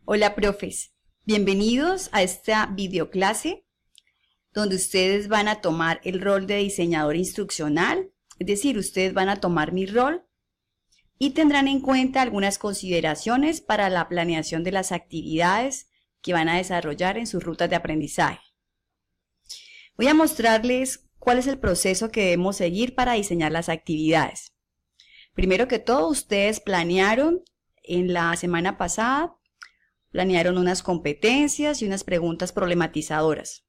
Hola, profes. Bienvenidos a esta videoclase donde ustedes van a tomar el rol de diseñador instruccional, es decir, ustedes van a tomar mi rol y tendrán en cuenta algunas consideraciones para la planeación de las actividades que van a desarrollar en sus rutas de aprendizaje. Voy a mostrarles cuál es el proceso que debemos seguir para diseñar las actividades. Primero que todo, ustedes planearon en la semana pasada, planearon unas competencias y unas preguntas problematizadoras.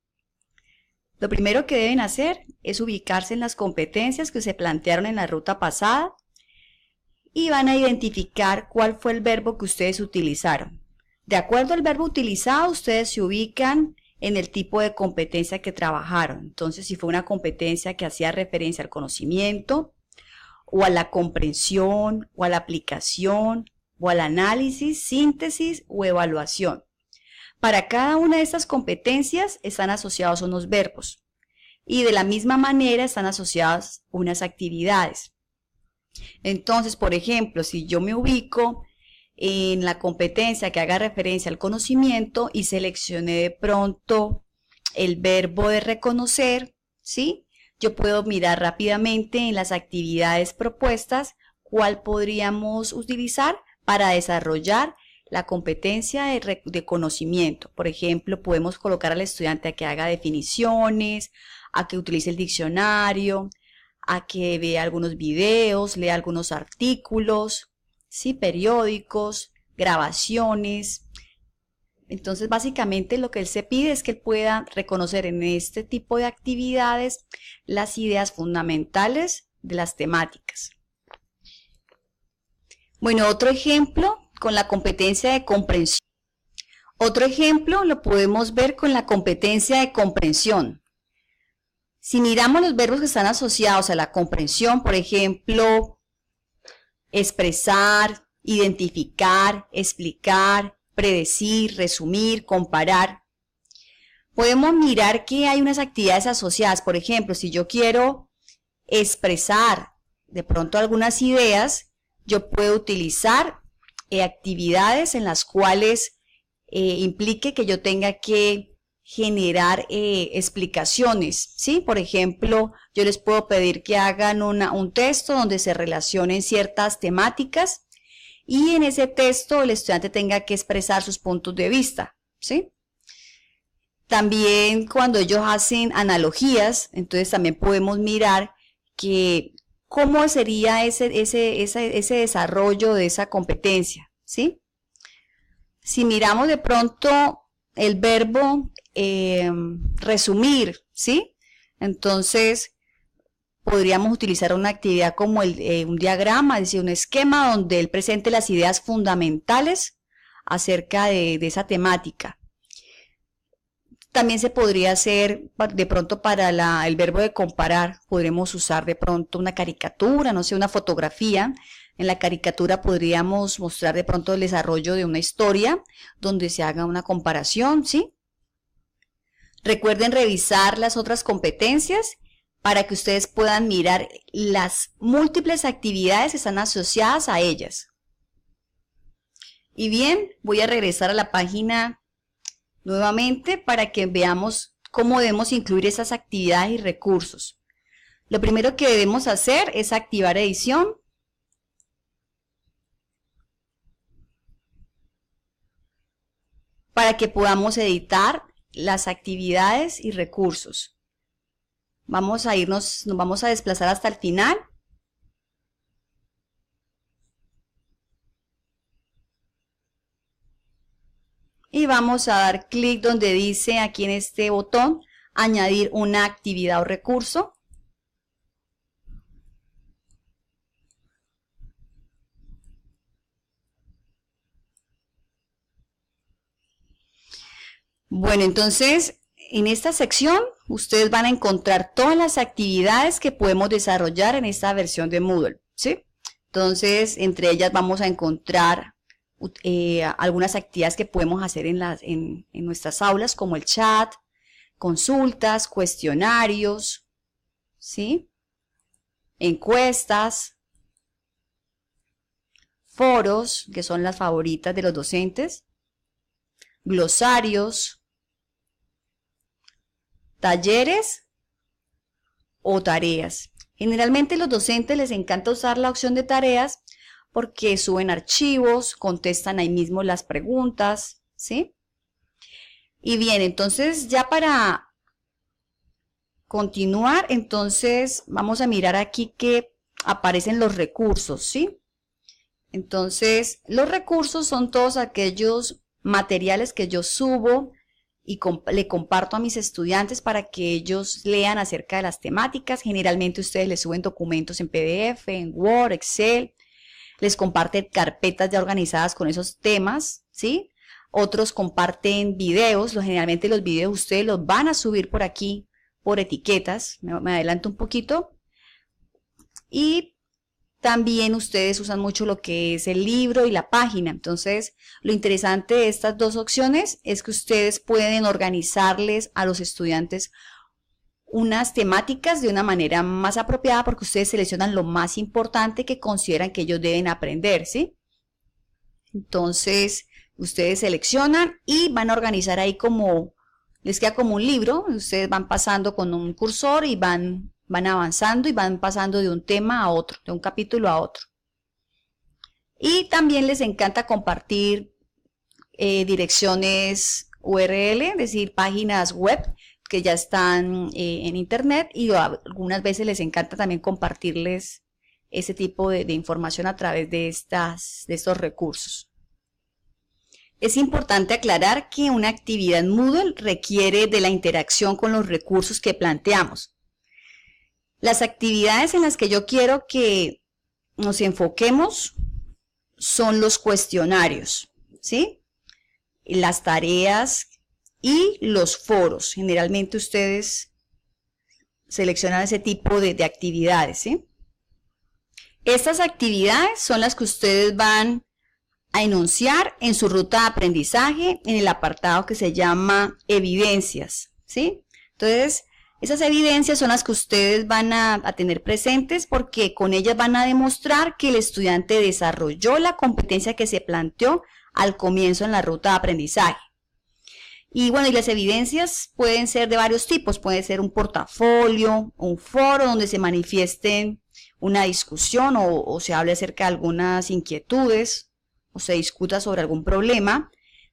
Lo primero que deben hacer es ubicarse en las competencias que se plantearon en la ruta pasada y van a identificar cuál fue el verbo que ustedes utilizaron. De acuerdo al verbo utilizado, ustedes se ubican en el tipo de competencia que trabajaron. Entonces, si fue una competencia que hacía referencia al conocimiento, o a la comprensión, o a la aplicación, o al análisis, síntesis o evaluación. Para cada una de estas competencias están asociados unos verbos y de la misma manera están asociadas unas actividades. Entonces, por ejemplo, si yo me ubico en la competencia que haga referencia al conocimiento y seleccioné de pronto el verbo de reconocer, ¿sí? Yo puedo mirar rápidamente en las actividades propuestas cuál podríamos utilizar para desarrollar la competencia de conocimiento. Por ejemplo, podemos colocar al estudiante a que haga definiciones, a que utilice el diccionario, a que vea algunos videos, lea algunos artículos, ¿sí? Periódicos, grabaciones. Entonces, básicamente lo que él se pide es que él pueda reconocer en este tipo de actividades las ideas fundamentales de las temáticas. Bueno, otro ejemplo con la competencia de comprensión. Otro ejemplo lo podemos ver con la competencia de comprensión. Si miramos los verbos que están asociados a la comprensión, por ejemplo, expresar, identificar, explicar, predecir, resumir, comparar, podemos mirar que hay unas actividades asociadas. Por ejemplo, si yo quiero expresar de pronto algunas ideas, yo puedo utilizar actividades en las cuales implique que yo tenga que generar explicaciones, ¿sí? Por ejemplo, yo les puedo pedir que hagan un texto donde se relacionen ciertas temáticas y en ese texto el estudiante tenga que expresar sus puntos de vista, ¿sí? También cuando ellos hacen analogías, entonces también podemos mirar que cómo sería ese desarrollo de esa competencia, ¿sí? Si miramos de pronto el verbo resumir, ¿sí? Entonces, podríamos utilizar una actividad como un diagrama, es decir, un esquema donde él presente las ideas fundamentales acerca de esa temática. También se podría hacer, de pronto para el verbo de comparar, podremos usar de pronto una caricatura, no sé, una fotografía. En la caricatura podríamos mostrar de pronto el desarrollo de una historia donde se haga una comparación, ¿sí? Recuerden revisar las otras competencias para que ustedes puedan mirar las múltiples actividades que están asociadas a ellas. Y bien, voy a regresar a la página nuevamente para que veamos cómo debemos incluir esas actividades y recursos. Lo primero que debemos hacer es activar edición. Para que podamos editar las actividades y recursos. Nos vamos a desplazar hasta el final. Y vamos a dar clic donde dice aquí en este botón, añadir una actividad o recurso. Bueno, entonces, en esta sección, ustedes van a encontrar todas las actividades que podemos desarrollar en esta versión de Moodle, ¿sí? Entonces, entre ellas vamos a encontrar algunas actividades que podemos hacer en nuestras aulas, como el chat, consultas, cuestionarios, ¿sí? Encuestas, foros, que son las favoritas de los docentes, glosarios, talleres o tareas. Generalmente a los docentes les encanta usar la opción de tareas porque suben archivos, contestan ahí mismo las preguntas, ¿sí? Y bien, entonces ya para continuar, entonces vamos a mirar aquí que aparecen los recursos, ¿sí? Entonces, los recursos son todos aquellos materiales que yo subo y le comparto a mis estudiantes para que ellos lean acerca de las temáticas. Generalmente ustedes les suben documentos en PDF, en Word, Excel, les comparten carpetas ya organizadas con esos temas, ¿sí? Otros comparten videos, generalmente los videos ustedes los van a subir por aquí, por etiquetas, me adelanto un poquito. Y también ustedes usan mucho lo que es el libro y la página. Entonces, lo interesante de estas dos opciones es que ustedes pueden organizarles a los estudiantes unas temáticas de una manera más apropiada porque ustedes seleccionan lo más importante que consideran que ellos deben aprender, ¿sí? Entonces, ustedes seleccionan y van a organizar ahí como, les queda como un libro, ustedes van pasando con un cursor y van avanzando y van pasando de un tema a otro, de un capítulo a otro. Y también les encanta compartir direcciones URL, es decir, páginas web que ya están en internet, y algunas veces les encanta también compartirles ese tipo de información a través de estos recursos. Es importante aclarar que una actividad Moodle requiere de la interacción con los recursos que planteamos. Las actividades en las que yo quiero que nos enfoquemos son los cuestionarios, ¿sí? Las tareas y los foros. Generalmente ustedes seleccionan ese tipo de actividades, ¿sí? Estas actividades son las que ustedes van a enunciar en su ruta de aprendizaje en el apartado que se llama evidencias, ¿sí? Entonces, esas evidencias son las que ustedes van a tener presentes porque con ellas van a demostrar que el estudiante desarrolló la competencia que se planteó al comienzo en la ruta de aprendizaje. Y bueno, y las evidencias pueden ser de varios tipos, puede ser un portafolio, un foro donde se manifiesten una discusión o se hable acerca de algunas inquietudes o se discuta sobre algún problema,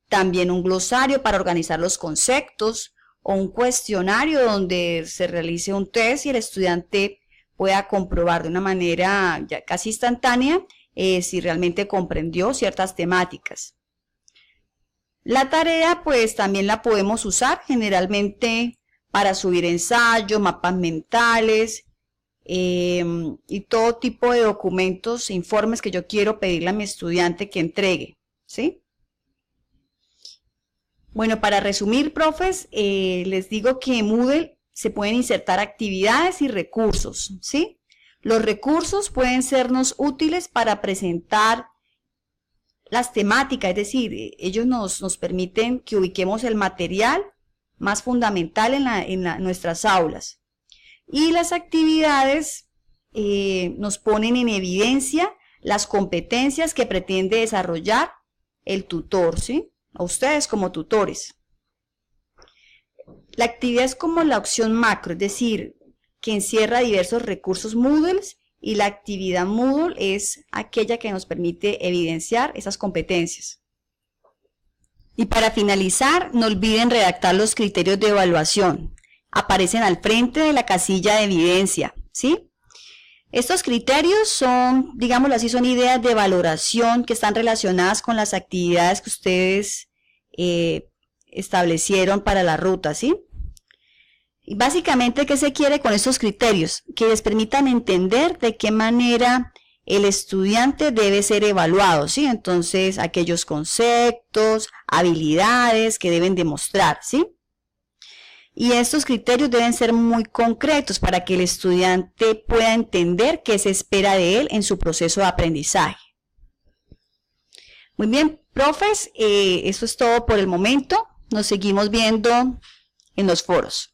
también un glosario para organizar los conceptos o un cuestionario donde se realice un test y el estudiante pueda comprobar de una manera ya casi instantánea si realmente comprendió ciertas temáticas. La tarea pues también la podemos usar generalmente para subir ensayos, mapas mentales y todo tipo de documentos e informes que yo quiero pedirle a mi estudiante que entregue, ¿sí? Bueno, para resumir, profes, les digo que en Moodle se pueden insertar actividades y recursos, ¿sí? Los recursos pueden sernos útiles para presentar las temáticas, es decir, ellos nos permiten que ubiquemos el material más fundamental en nuestras aulas. Y las actividades nos ponen en evidencia las competencias que pretende desarrollar el tutor, ¿sí? A ustedes como tutores. La actividad es como la opción macro, es decir, que encierra diversos recursos Moodle, y la actividad Moodle es aquella que nos permite evidenciar esas competencias. Y para finalizar, no olviden redactar los criterios de evaluación. Aparecen al frente de la casilla de evidencia, ¿sí? Estos criterios son, digámoslo así, son ideas de valoración que están relacionadas con las actividades que ustedes establecieron para la ruta, ¿sí? Y básicamente, ¿qué se quiere con estos criterios? Que les permitan entender de qué manera el estudiante debe ser evaluado, ¿sí? Entonces, aquellos conceptos, habilidades que deben demostrar, ¿sí? Y estos criterios deben ser muy concretos para que el estudiante pueda entender qué se espera de él en su proceso de aprendizaje. Muy bien, profes, eso es todo por el momento. Nos seguimos viendo en los foros.